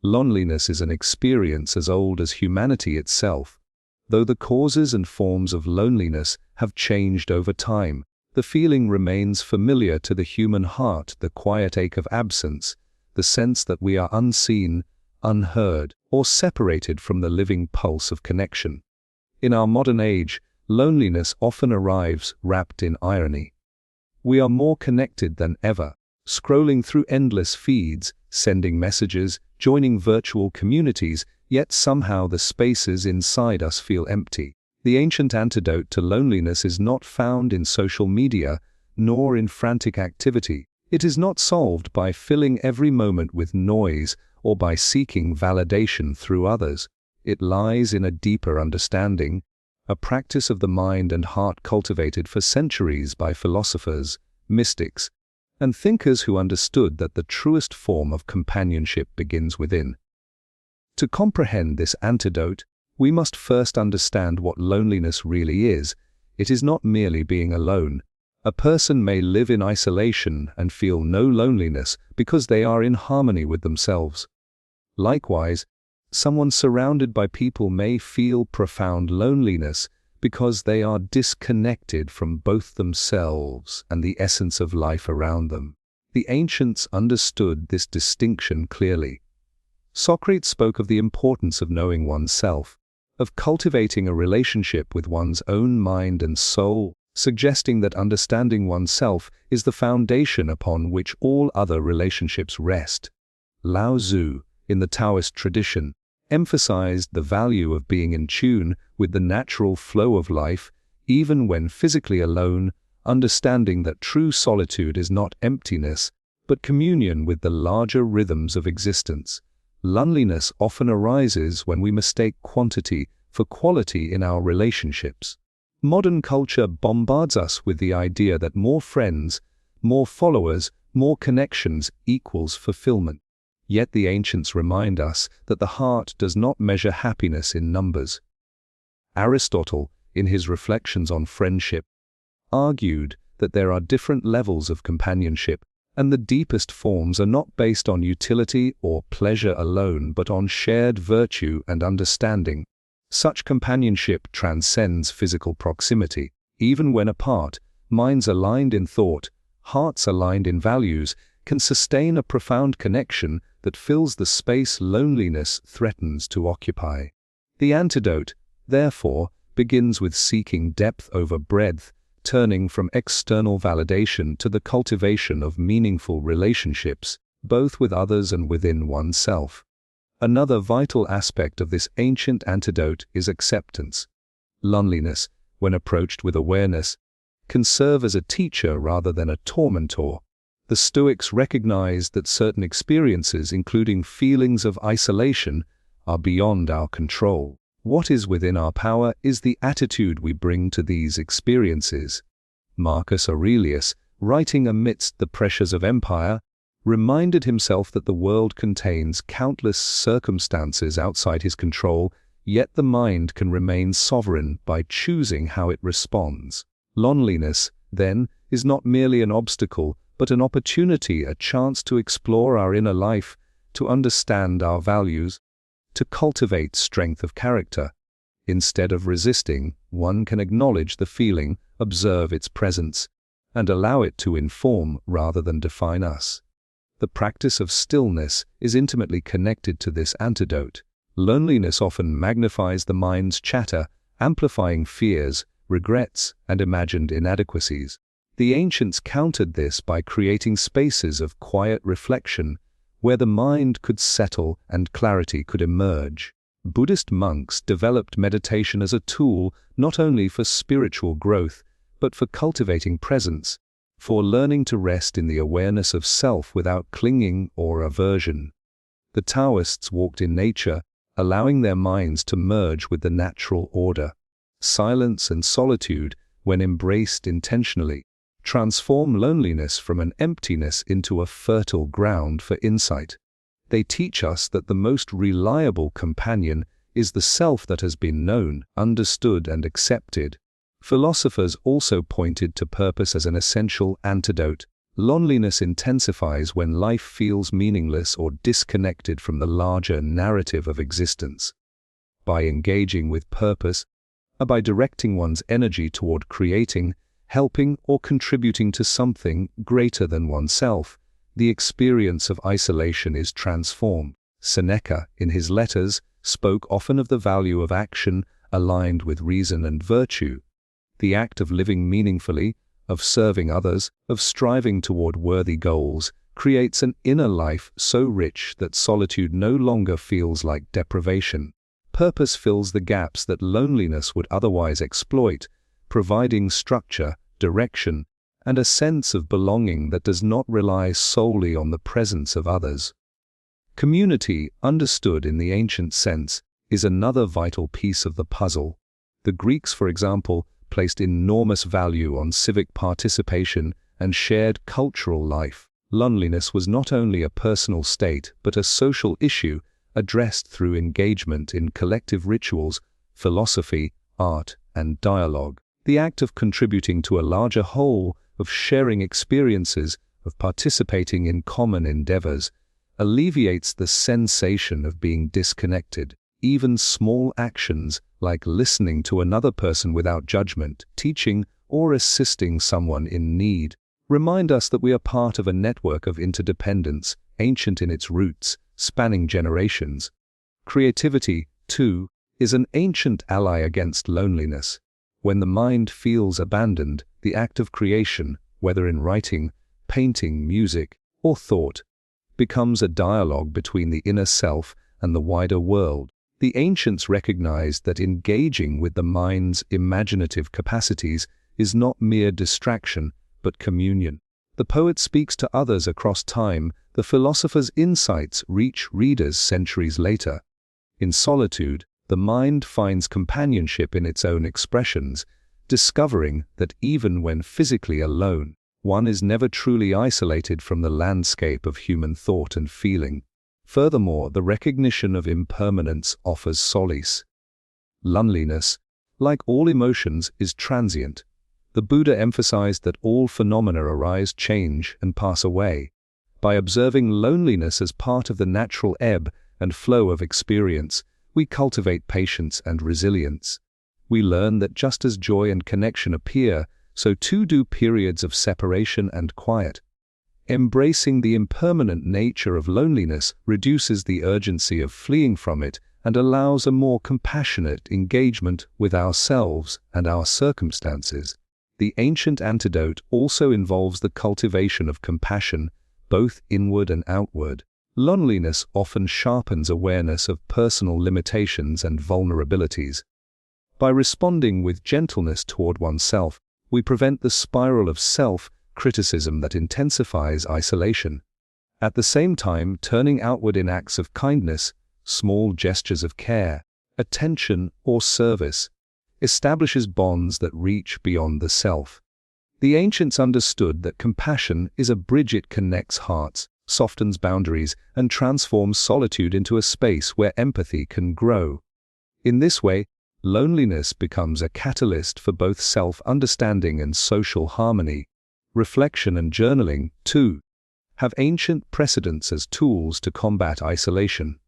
Loneliness is an experience as old as humanity itself. Though the causes and forms of loneliness have changed over time, the feeling remains familiar to the human heart, the quiet ache of absence, the sense that we are unseen, unheard, or separated from the living pulse of connection. In our modern age, loneliness often arrives wrapped in irony. We are more connected than ever, scrolling through endless feeds, sending messages, joining virtual communities, yet somehow the spaces inside us feel empty. The ancient antidote to loneliness is not found in social media, nor in frantic activity. It is not solved by filling every moment with noise or by seeking validation through others. It lies in a deeper understanding, a practice of the mind and heart cultivated for centuries by philosophers, mystics, and thinkers who understood that the truest form of companionship begins within. To comprehend this antidote, we must first understand what loneliness really is. It is not merely being alone. A person may live in isolation and feel no loneliness because they are in harmony with themselves. Likewise, someone surrounded by people may feel profound loneliness because they are disconnected from both themselves and the essence of life around them. The ancients understood this distinction clearly. Socrates spoke of the importance of knowing oneself, of cultivating a relationship with one's own mind and soul, suggesting that understanding oneself is the foundation upon which all other relationships rest. Lao Tzu, in the Taoist tradition, emphasized the value of being in tune with the natural flow of life, even when physically alone, understanding that true solitude is not emptiness, but communion with the larger rhythms of existence. Loneliness often arises when we mistake quantity for quality in our relationships. Modern culture bombards us with the idea that more friends, more followers, more connections equals fulfillment. Yet the ancients remind us that the heart does not measure happiness in numbers. Aristotle, in his reflections on friendship, argued that there are different levels of companionship, and the deepest forms are not based on utility or pleasure alone but on shared virtue and understanding. Such companionship transcends physical proximity. Even when apart, minds aligned in thought, hearts aligned in values, can sustain a profound connection that fills the space loneliness threatens to occupy. The antidote, therefore, begins with seeking depth over breadth, turning from external validation to the cultivation of meaningful relationships, both with others and within oneself. Another vital aspect of this ancient antidote is acceptance. Loneliness, when approached with awareness, can serve as a teacher rather than a tormentor. The Stoics recognized that certain experiences, including feelings of isolation, are beyond our control. What is within our power is the attitude we bring to these experiences. Marcus Aurelius, writing amidst the pressures of empire, reminded himself that the world contains countless circumstances outside his control, yet the mind can remain sovereign by choosing how it responds. Loneliness, then, is not merely an obstacle, but an opportunity, a chance to explore our inner life, to understand our values, to cultivate strength of character. Instead of resisting, one can acknowledge the feeling, observe its presence, and allow it to inform rather than define us. The practice of stillness is intimately connected to this antidote. Loneliness often magnifies the mind's chatter, amplifying fears, regrets, and imagined inadequacies. The ancients countered this by creating spaces of quiet reflection, where the mind could settle and clarity could emerge. Buddhist monks developed meditation as a tool not only for spiritual growth, but for cultivating presence, for learning to rest in the awareness of self without clinging or aversion. The Taoists walked in nature, allowing their minds to merge with the natural order. Silence and solitude, when embraced intentionally, transform loneliness from an emptiness into a fertile ground for insight. They teach us that the most reliable companion is the self that has been known, understood, and accepted. Philosophers also pointed to purpose as an essential antidote. Loneliness intensifies when life feels meaningless or disconnected from the larger narrative of existence. By engaging with purpose, or by directing one's energy toward creating, helping, or contributing to something greater than oneself, the experience of isolation is transformed. Seneca, in his letters, spoke often of the value of action aligned with reason and virtue. The act of living meaningfully, of serving others, of striving toward worthy goals, creates an inner life so rich that solitude no longer feels like deprivation. Purpose fills the gaps that loneliness would otherwise exploit, providing structure, direction, and a sense of belonging that does not rely solely on the presence of others. Community, understood in the ancient sense, is another vital piece of the puzzle. The Greeks, for example, placed enormous value on civic participation and shared cultural life. Loneliness was not only a personal state but a social issue addressed through engagement in collective rituals, philosophy, art, and dialogue. The act of contributing to a larger whole, of sharing experiences, of participating in common endeavors, alleviates the sensation of being disconnected. Even small actions, like listening to another person without judgment, teaching, or assisting someone in need, remind us that we are part of a network of interdependence, ancient in its roots, spanning generations. Creativity, too, is an ancient ally against loneliness. When the mind feels abandoned, the act of creation, whether in writing, painting, music, or thought, becomes a dialogue between the inner self and the wider world. The ancients recognized that engaging with the mind's imaginative capacities is not mere distraction, but communion. The poet speaks to others across time, the philosopher's insights reach readers centuries later. In solitude, the mind finds companionship in its own expressions, discovering that even when physically alone, one is never truly isolated from the landscape of human thought and feeling. Furthermore, the recognition of impermanence offers solace. Loneliness, like all emotions, is transient. The Buddha emphasized that all phenomena arise, change, and pass away. By observing loneliness as part of the natural ebb and flow of experience, we cultivate patience and resilience. We learn that just as joy and connection appear, so too do periods of separation and quiet. Embracing the impermanent nature of loneliness reduces the urgency of fleeing from it and allows a more compassionate engagement with ourselves and our circumstances. The ancient Antidote also involves the cultivation of compassion, both inward and outward. Loneliness often sharpens awareness of personal limitations and vulnerabilities. By responding with gentleness toward oneself, we prevent the spiral of self-criticism that intensifies isolation. At the same time, turning outward in acts of kindness, small gestures of care, attention, or service, establishes bonds that reach beyond the self. The ancients understood that compassion is a bridge. It connects hearts, softens boundaries, and transforms solitude into a space where empathy can grow. In this way, loneliness becomes a catalyst for both self-understanding and social harmony. Reflection and journaling, too, have ancient precedents as tools to combat isolation.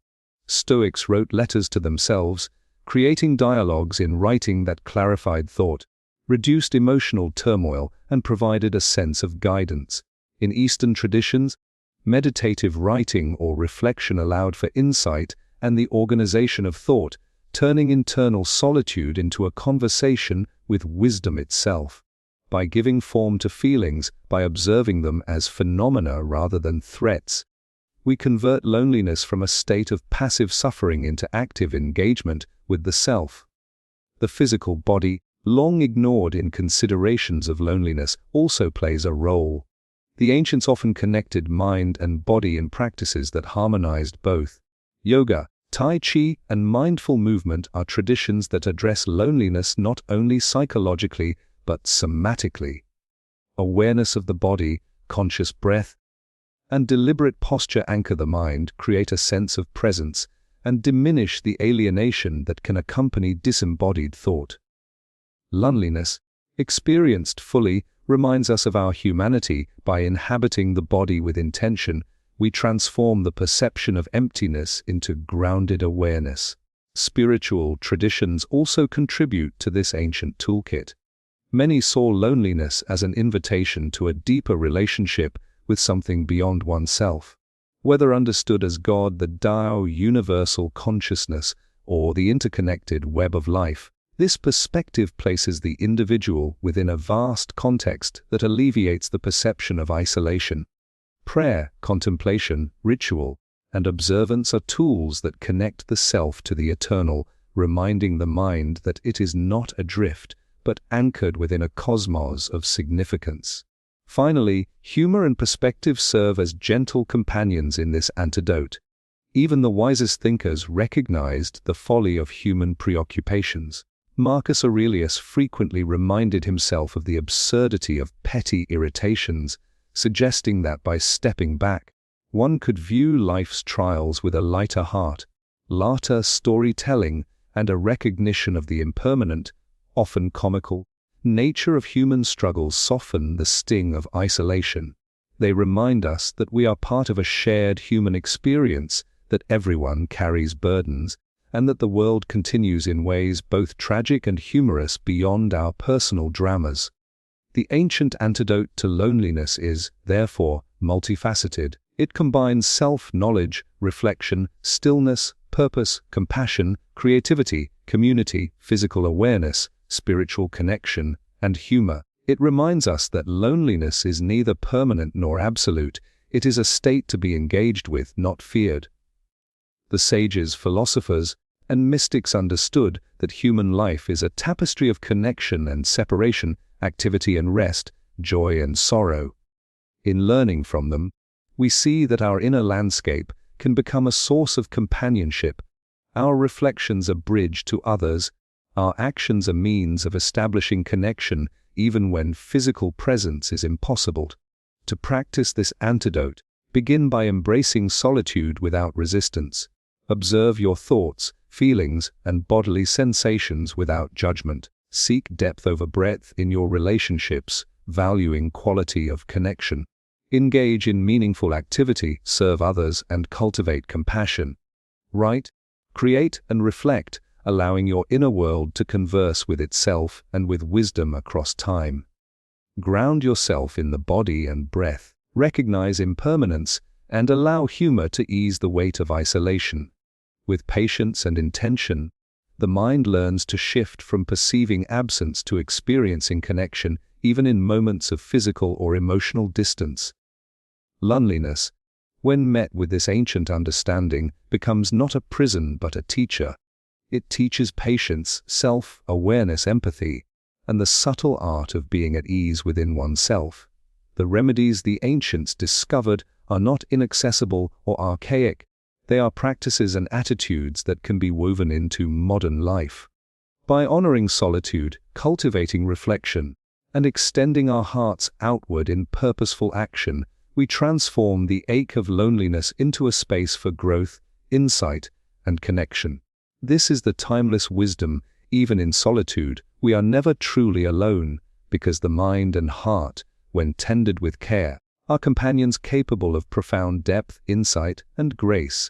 Stoics wrote letters to themselves, creating dialogues in writing that clarified thought, reduced emotional turmoil, and provided a sense of guidance. In Eastern traditions, meditative writing or reflection allowed for insight and the organization of thought, turning internal solitude into a conversation with wisdom itself. By giving form to feelings, by observing them as phenomena rather than threats, we convert loneliness from a state of passive suffering into active engagement with the self. The physical body, long ignored in considerations of loneliness, also plays a role. The ancients often connected mind and body in practices that harmonized both. Yoga, Tai Chi, and mindful movement are traditions that address loneliness not only psychologically but somatically. Awareness of the body, conscious breath, and deliberate posture anchor the mind, create a sense of presence, and diminish the alienation that can accompany disembodied thought. Loneliness, Experienced fully reminds us of our humanity. By inhabiting the body with intention, we transform the perception of emptiness into grounded awareness. Spiritual traditions also contribute to this ancient toolkit. Many saw loneliness as an invitation to a deeper relationship with something beyond oneself. Whether understood as God, the Tao, universal consciousness, or the interconnected web of life, this perspective places the individual within a vast context that alleviates the perception of isolation. Prayer, contemplation, ritual, and observance are tools that connect the self to the eternal, reminding the mind that it is not adrift, but anchored within a cosmos of significance. Finally, humor and perspective serve as gentle companions in this antidote. Even the wisest thinkers recognized the folly of human preoccupations. Marcus Aurelius frequently reminded himself of the absurdity of petty irritations, suggesting that by stepping back, one could view life's trials with a lighter heart. Laughter, storytelling, and a recognition of the impermanent, often comical, nature of human struggles soften the sting of isolation. They remind us that we are part of a shared human experience, that everyone carries burdens, and that the world continues in ways both tragic and humorous beyond our personal dramas. The ancient antidote to loneliness is, therefore, multifaceted. It combines self-knowledge, reflection, stillness, purpose, compassion, creativity, community, physical awareness, spiritual connection, and humor. It reminds us that loneliness is neither permanent nor absolute. It is a state to be engaged with, not feared. The sages, philosophers, and mystics understood that human life is a tapestry of connection and separation, activity and rest, joy and sorrow. In learning from them, we see that our inner landscape can become a source of companionship, our reflections a bridge to others, our actions a means of establishing connection even when physical presence is impossible. To practice this antidote, begin by embracing solitude without resistance. Observe your thoughts, feelings, and bodily sensations without judgment. Seek depth over breadth in your relationships, valuing quality of connection. Engage in meaningful activity, serve others, and cultivate compassion. Write, create, and reflect, allowing your inner world to converse with itself and with wisdom across time. Ground yourself in the body and breath, recognize impermanence, and allow humor to ease the weight of isolation. With patience and intention, the mind learns to shift from perceiving absence to experiencing connection, even in moments of physical or emotional distance. Loneliness, when met with this ancient understanding, becomes not a prison but a teacher. It teaches patience, self-awareness, empathy, and the subtle art of being at ease within oneself. The remedies the ancients discovered are not inaccessible or archaic. They are practices and attitudes that can be woven into modern life. By honoring solitude, cultivating reflection, and extending our hearts outward in purposeful action, we transform the ache of loneliness into a space for growth, insight, and connection. This is the timeless wisdom. Even in solitude, we are never truly alone, because the mind and heart, when tended with care, are companions capable of profound depth, insight, and grace.